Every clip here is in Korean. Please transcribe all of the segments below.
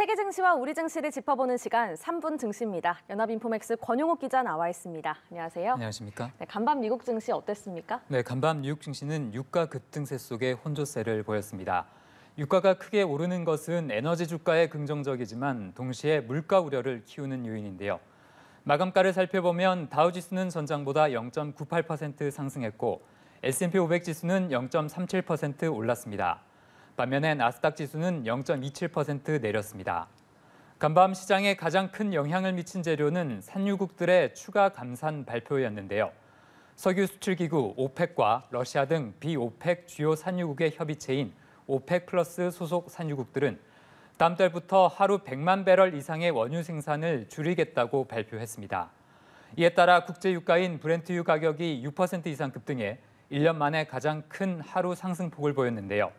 세계 증시와 우리 증시를 짚어보는 시간 3분 증시입니다. 연합인포맥스 권용욱 기자 나와 있습니다. 안녕하세요. 안녕하십니까? 네, 간밤 미국 증시 어땠습니까? 네, 간밤 미국 증시는 유가 급등세 속에 혼조세를 보였습니다. 유가가 크게 오르는 것은 에너지 주가에 긍정적이지만 동시에 물가 우려를 키우는 요인인데요. 마감가를 살펴보면 다우지수는 전장보다 0.98% 상승했고 S&P 500 지수는 0.37% 올랐습니다. 반면에 나스닥 지수는 0.27% 내렸습니다. 간밤 시장에 가장 큰 영향을 미친 재료는 산유국들의 추가 감산 발표였는데요. 석유 수출기구 오펙과 러시아 등 비오펙 주요 산유국의 협의체인 오펙 플러스 소속 산유국들은 다음 달부터 하루 100만 배럴 이상의 원유 생산을 줄이겠다고 발표했습니다. 이에 따라 국제유가인 브렌트유 가격이 6% 이상 급등해 1년 만에 가장 큰 하루 상승폭을 보였는데요.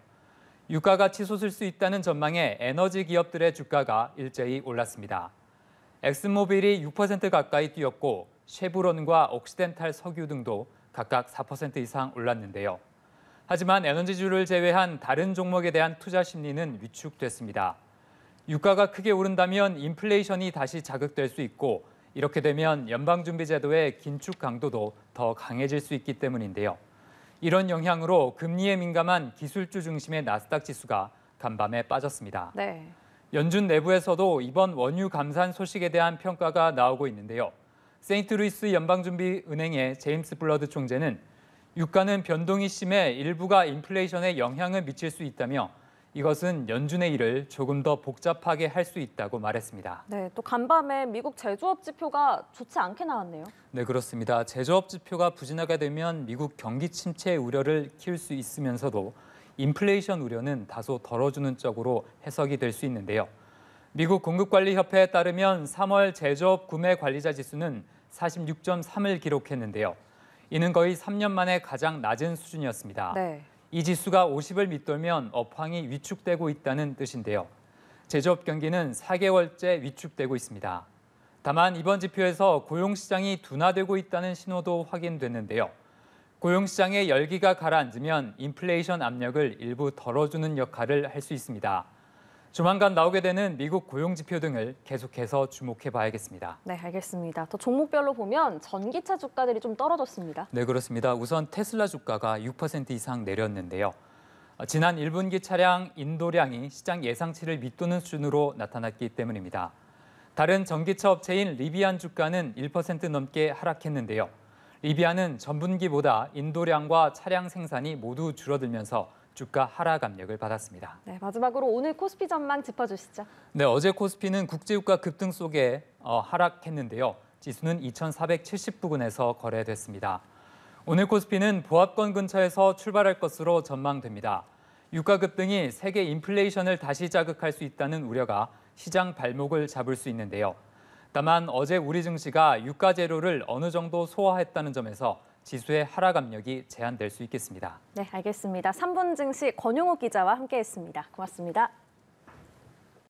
유가가 치솟을 수 있다는 전망에 에너지 기업들의 주가가 일제히 올랐습니다. 엑슨모빌이 6% 가까이 뛰었고 쉐브론과 옥시덴탈 석유 등도 각각 4% 이상 올랐는데요. 하지만 에너지주를 제외한 다른 종목에 대한 투자 심리는 위축됐습니다. 유가가 크게 오른다면 인플레이션이 다시 자극될 수 있고 이렇게 되면 연방준비제도의 긴축 강도도 더 강해질 수 있기 때문인데요. 이런 영향으로 금리에 민감한 기술주 중심의 나스닥 지수가 간밤에 빠졌습니다. 네. 연준 내부에서도 이번 원유 감산 소식에 대한 평가가 나오고 있는데요. 세인트루이스 연방준비은행의 제임스 블러드 총재는 유가는 변동이 심해 일부가 인플레이션에 영향을 미칠 수 있다며 이것은 연준의 일을 조금 더 복잡하게 할 수 있다고 말했습니다. 네, 또 간밤에 미국 제조업 지표가 좋지 않게 나왔네요. 네, 그렇습니다. 제조업 지표가 부진하게 되면 미국 경기 침체 우려를 키울 수 있으면서도 인플레이션 우려는 다소 덜어주는 쪽으로 해석이 될 수 있는데요. 미국 공급관리협회에 따르면 3월 제조업 구매 관리자 지수는 46.3을 기록했는데요. 이는 거의 3년 만에 가장 낮은 수준이었습니다. 네. 이 지수가 50을 밑돌면 업황이 위축되고 있다는 뜻인데요. 제조업 경기는 4개월째 위축되고 있습니다. 다만 이번 지표에서 고용시장이 둔화되고 있다는 신호도 확인됐는데요. 고용시장의 열기가 가라앉으면 인플레이션 압력을 일부 덜어주는 역할을 할 수 있습니다. 조만간 나오게 되는 미국 고용지표 등을 계속해서 주목해 봐야겠습니다. 네, 알겠습니다. 또 종목별로 보면 전기차 주가들이 좀 떨어졌습니다. 네, 그렇습니다. 우선 테슬라 주가가 6% 이상 내렸는데요. 지난 1분기 차량 인도량이 시장 예상치를 밑도는 수준으로 나타났기 때문입니다. 다른 전기차 업체인 리비안 주가는 1% 넘게 하락했는데요. 리비안은 전분기보다 인도량과 차량 생산이 모두 줄어들면서 주가 하락 압력을 받았습니다. 네, 마지막으로 오늘 코스피 전망 짚어주시죠. 네, 어제 코스피는 국제유가 급등 속에 하락했는데요. 지수는 2,470부근에서 거래됐습니다. 오늘 코스피는 보합권 근처에서 출발할 것으로 전망됩니다. 유가 급등이 세계 인플레이션을 다시 자극할 수 있다는 우려가 시장 발목을 잡을 수 있는데요. 다만 어제 우리 증시가 유가 재료를 어느 정도 소화했다는 점에서 지수의 하락 압력이 제한될 수 있겠습니다. 네, 알겠습니다. 3분 증시 권용욱 기자와 함께했습니다. 고맙습니다.